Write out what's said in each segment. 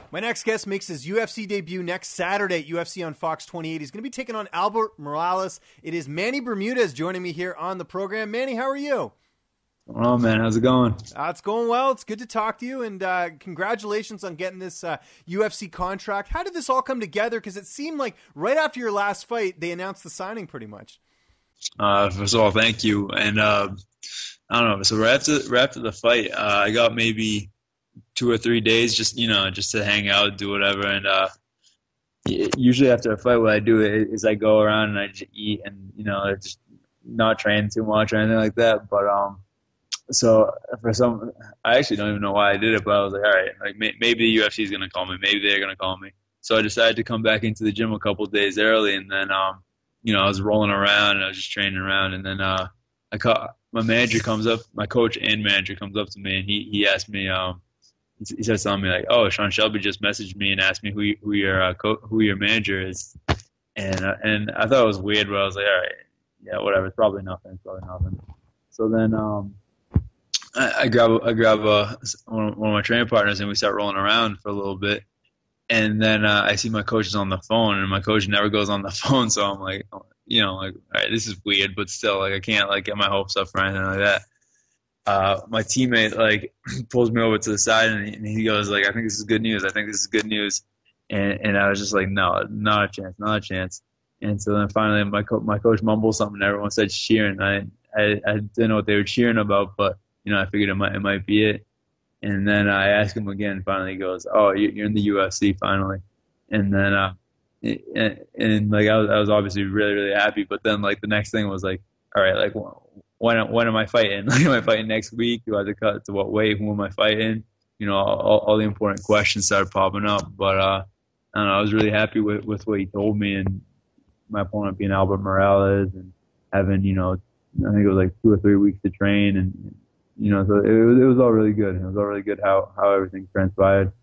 My next guest makes his UFC debut next Saturday at UFC on Fox 28. He's going to be taking on Albert Morales. It is Manny Bermudez joining me here on the program. Manny, how are you? Oh, man, how's it going? It's going well. It's good to talk to you, and congratulations on getting this UFC contract. How did this all come together? Because it seemed like right after your last fight, they announced the signing pretty much. First of all, thank you. And I don't know. So right after the fight, I got maybe 2 or 3 days just to hang out, do whatever. And usually after a fight, what I do is I go around and I just eat and, just not train too much or anything like that. But so I actually don't even know why I did it, but I was like, all right, like maybe the UFC is going to call me. Maybe they're going to call me. So I decided to come back into the gym a couple of days early. And then, I was rolling around and I was just training around. And then my manager comes up, my coach and manager comes up to me and he asked me, he said something like, "Oh, Sean Shelby just messaged me and asked me who your manager is," and I thought it was weird, but I was like, "All right, yeah, whatever. It's probably nothing. So then I grab one of my training partners and we start rolling around for a little bit, and then I see my coach is on the phone and my coach never goes on the phone, so I'm like, all right, this is weird, but still, like I can't like get my hopes up for anything like that. My teammate pulls me over to the side and he goes like, "I think this is good news. And I was just like, "No, not a chance." And so then finally my coach mumbles something and everyone starts cheering. I didn't know what they were cheering about, but I figured it might be it. And then I asked him again. Finally he goes, "Oh, you're in the UFC finally." And then and like I was obviously really, really happy. But then like the next thing was like, all right, like when am I fighting? Like, am I fighting next week? Do I have to cut to what weight? Who am I fighting? All the important questions started popping up. But I don't know. I was really happy with what he told me, and my opponent being Albert Morales, and having I think it was like 2 or 3 weeks to train, and so it was all really good. It was all really good how everything transpired.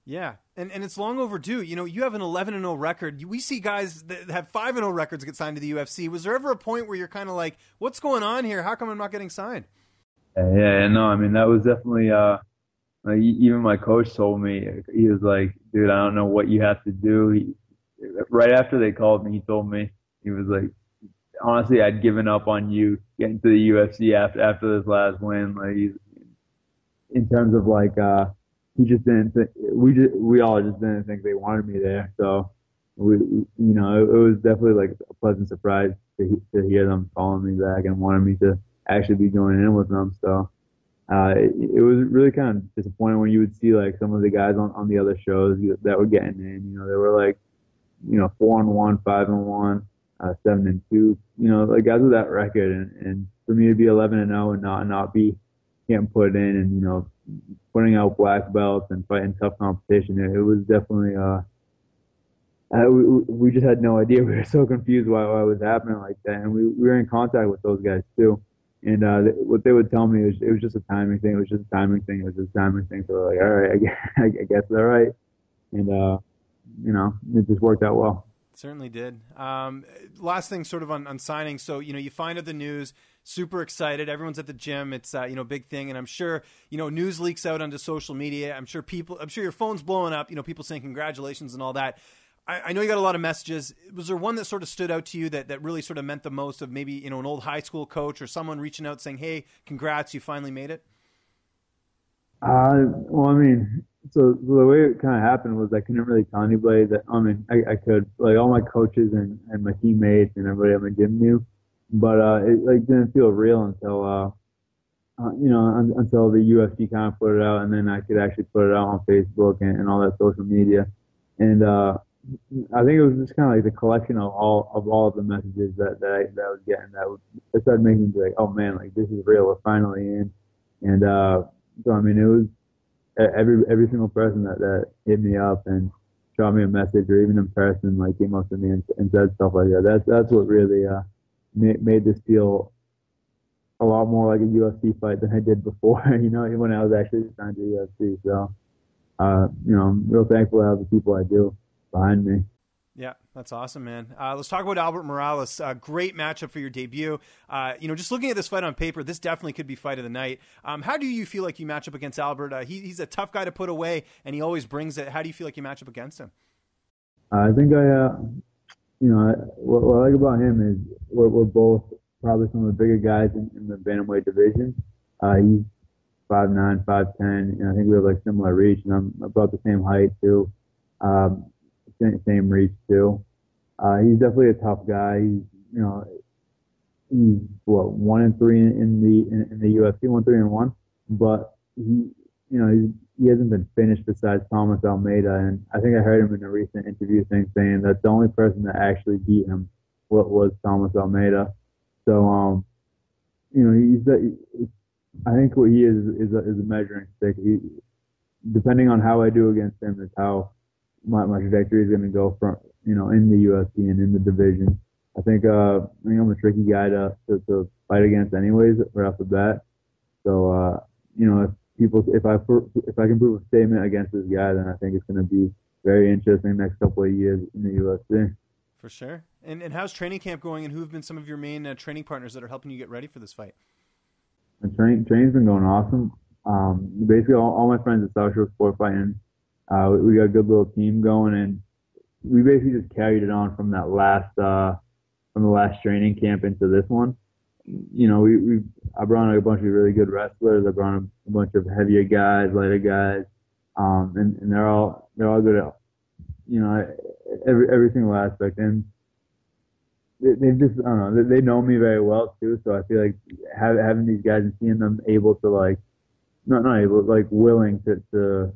Yeah, and it's long overdue. You have an 11-0 record. We see guys that have 5-0 records get signed to the UFC. Was there ever a point where you're kind of like, what's going on here? How come I'm not getting signed? Yeah, no, I mean, that was definitely, like even my coach told me, he was like, "Dude, I don't know what you have to do." Right after they called me, he told me, he was like, "Honestly, I'd given up on you getting to the UFC after this last win." Like, in terms of like, he just didn't think, we all just didn't think they wanted me there. So it was definitely like a pleasant surprise to hear them calling me back and wanting me to actually be joining in with them. So it was really kind of disappointing when you would see like some of the guys on the other shows that were getting in. They were like 4-1, 5-1, 7-2. Like guys with that record, and for me to be 11-0 and not be getting put in, and putting out black belts and fighting tough competition, it was definitely we just had no idea. We were so confused why it was happening like that, and we were in contact with those guys too. And what they would tell me was it was just a timing thing. So like, all right, I guess they're right. And it just worked out well. Certainly did. Last thing sort of on signing. So, you find out the news, super excited. Everyone's at the gym. It's, big thing. And I'm sure, news leaks out onto social media. I'm sure your phone's blowing up, people saying congratulations and all that. I know you got a lot of messages. Was there one that sort of stood out to you that really sort of meant the most, of maybe, an old high school coach or someone reaching out saying, "Hey, congrats, you finally made it"? Well, I mean, so the way it kind of happened was I couldn't really tell anybody that. I mean, I could, like, all my coaches and my teammates and everybody at my gym knew, but it like didn't feel real until until the UFC kind of put it out, and then I could actually put it out on Facebook and all that social media, and I think it was just kind of like the collection of all of the messages that I was getting that started making me be like, "Oh man, like this is real. We're finally in," and so I mean, it was every single person that hit me up and shot me a message, or even in person, like came up to me and said stuff like that. That's what really made this feel a lot more like a UFC fight than I did before. When I was actually signed to the UFC. So I'm real thankful to have the people I do behind me. Yeah, that's awesome, man. Let's talk about Albert Morales. Great matchup for your debut. Just looking at this fight on paper, this definitely could be fight of the night. How do you feel like you match up against Albert? He's a tough guy to put away, and he always brings it. How do you feel like you match up against him? I think what I like about him is we're both probably some of the bigger guys in the bantamweight division. He's 5'9", 5'10", and I think we have like similar reach, and I'm about the same height too. Same reach too. He's definitely a tough guy. He's 1-3 in the UFC, 1-3-1, but he hasn't been finished besides Thomas Almeida, and I think I heard him in a recent interview saying that the only person that actually beat him was Thomas Almeida. So I think what he is a measuring stick. Depending on how I do against him is how my trajectory is going to go from, in the UFC and in the division. I think I'm a tricky guy to fight against anyways right off the bat. So, if I can prove a statement against this guy, then I think it's going to be very interesting the next couple of years in the UFC. For sure. And how's training camp going, and who have been some of your main training partners that are helping you get ready for this fight? The training's been going awesome. Basically, all my friends at South Shore Sport Fighting, we got a good little team going, and we basically just carried it on from that from the last training camp into this one. I brought in a bunch of really good wrestlers. I brought in a bunch of heavier guys, lighter guys, and they're all good at every single aspect. And they just, I don't know, they know me very well too. So I feel like having these guys and seeing them able to willing to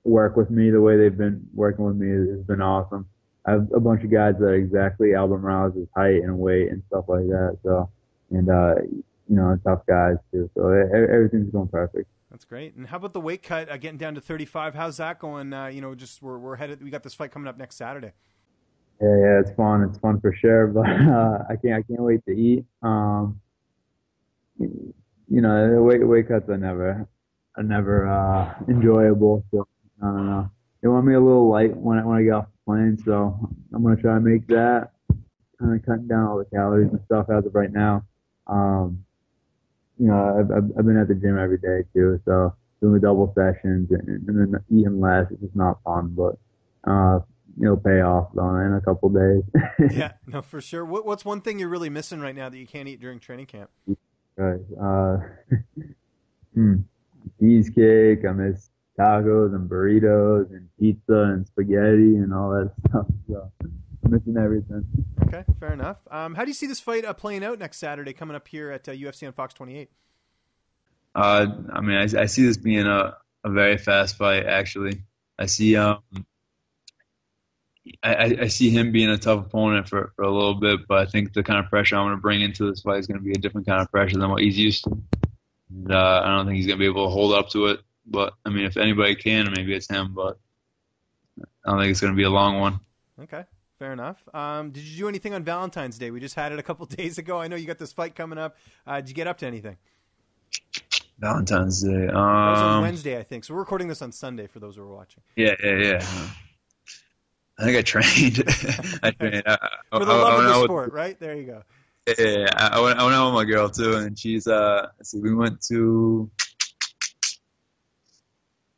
work with me the way they've been working with me has been awesome. I have a bunch of guys that are exactly Albert Morales' height and weight and stuff like that. So, and tough guys too. So everything's going perfect. That's great. And how about the weight cut, getting down to 35? How's that going? We're headed. We got this fight coming up next Saturday. Yeah, it's fun. It's fun for sure. But I can't wait to eat. The weight cuts are never enjoyable. So I don't know. They want me a little light when I get off the plane, so I'm gonna try to make that. Kind of cutting down all the calories and stuff as of right now. I've been at the gym every day too, so doing the double sessions and then eating less. It's just not fun, but it'll pay off in a couple days. Yeah, no, for sure. What's one thing you're really missing right now that you can't eat during training camp? Right. Cheesecake. I miss tacos and burritos and pizza and spaghetti and all that stuff. So I'm missing everything. Okay, fair enough. How do you see this fight playing out next Saturday coming up here at UFC on Fox 28? I see this being a very fast fight, actually. I see I see him being a tough opponent for a little bit, but I think the kind of pressure I'm going to bring into this fight is going to be a different kind of pressure than what he's used to. And, I don't think he's going to be able to hold up to it. But, if anybody can, maybe it's him, but I don't think it's going to be a long one. Okay, fair enough. Did you do anything on Valentine's Day? We just had it a couple days ago. I know you got this fight coming up. Did you get up to anything? Valentine's Day. That was on Wednesday, I think. So we're recording this on Sunday for those who are watching. Yeah. I think I trained. For the love of the sport, right? There you go. Yeah, I went out with my girl too, and she's we went to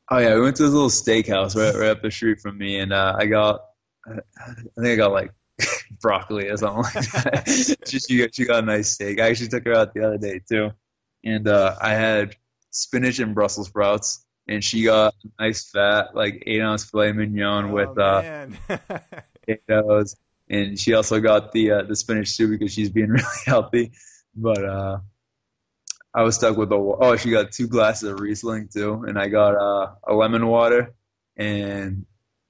this little steakhouse right up the street from me, and I think I got like broccoli or something like that. she got a nice steak. I actually took her out the other day too, and I had spinach and Brussels sprouts. And she got a nice fat, 8-ounce filet mignon with potatoes. And she also got the spinach soup because she's being really healthy. But I was stuck with she got 2 glasses of Riesling too. And I got a lemon water and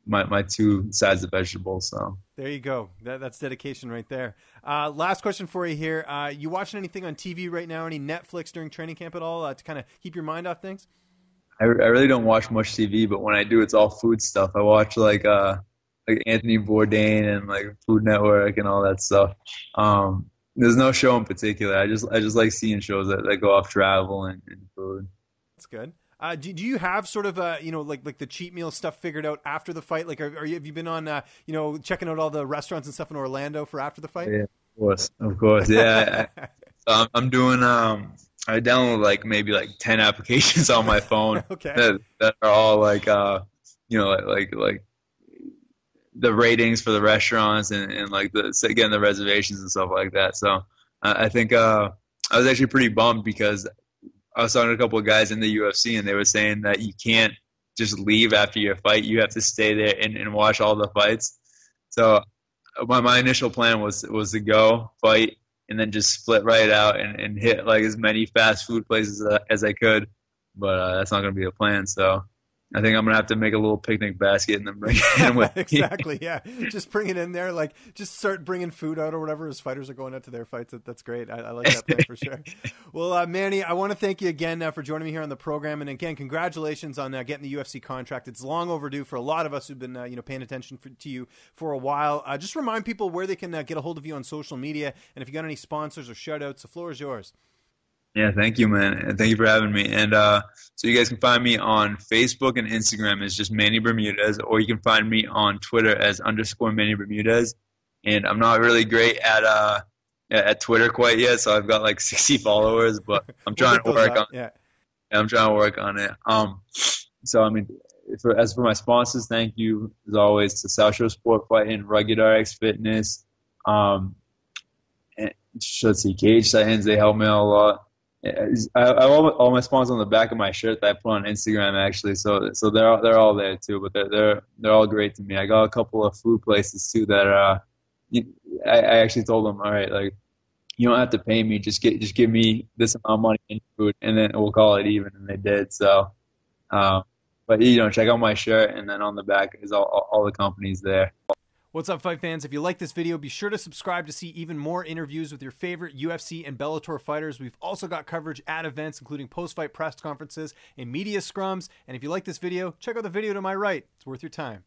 my 2 sides of vegetables. So there you go. That's dedication right there. Last question for you here. You watching anything on TV right now? Any Netflix during training camp at all to kind of keep your mind off things? I really don't watch much TV, but when I do, it's all food stuff. I watch like Anthony Bourdain and Food Network and all that stuff. There's no show in particular. I just like seeing shows that go off travel and food. That's good. Do you have sort of like the cheat meal stuff figured out after the fight? Like, have you been on checking out all the restaurants and stuff in Orlando for after the fight? Yeah, of course, yeah. I'm doing. I download like maybe like 10 applications on my phone Okay. that are all like like the ratings for the restaurants and like getting the reservations and stuff like that. So I think I was actually pretty bummed because I was talking to a couple of guys in the UFC and they were saying that you can't just leave after your fight. You have to stay there and watch all the fights. So my initial plan was to go fight and then just split right out and hit like as many fast food places as I could. But that's not going to be a plan. So I think I'm going to have to make a little picnic basket and then bring it in with Exactly, yeah. Just bring it in there. Like, just start bringing food out or whatever as fighters are going out to their fights. That's great. I like that plan for sure. Well, Manny, I want to thank you again for joining me here on the program. And again, congratulations on getting the UFC contract. It's long overdue for a lot of us who've been paying attention to you for a while. Just remind people where they can get a hold of you on social media. And if you got any sponsors or shout outs, the floor is yours. Yeah, thank you, man. And thank you for having me. And so you guys can find me on Facebook and Instagram as just Manny Bermudez, or you can find me on Twitter as _Manny Bermudez. And I'm not really great at Twitter quite yet, so I've got like 60 followers, but I'm trying to work on it. Yeah, I'm trying to work on it. So I mean, as for my sponsors, thank you as always to South Shore Sport Fighting, Rugged RX Fitness, and let's see, Cage Titans. They help me out a lot. I have all my sponsors on the back of my shirt that I put on Instagram actually, so they're all there too. But they're all great to me. I got a couple of food places too that I actually told them, all right, like you don't have to pay me, just give me this amount of money in food, and then we'll call it even, and they did. So, but check out my shirt, and then on the back is all the companies there. What's up, fight fans? If you like this video, be sure to subscribe to see even more interviews with your favorite UFC and Bellator fighters. We've also got coverage at events, including post-fight press conferences and media scrums. And if you like this video, check out the video to my right. It's worth your time.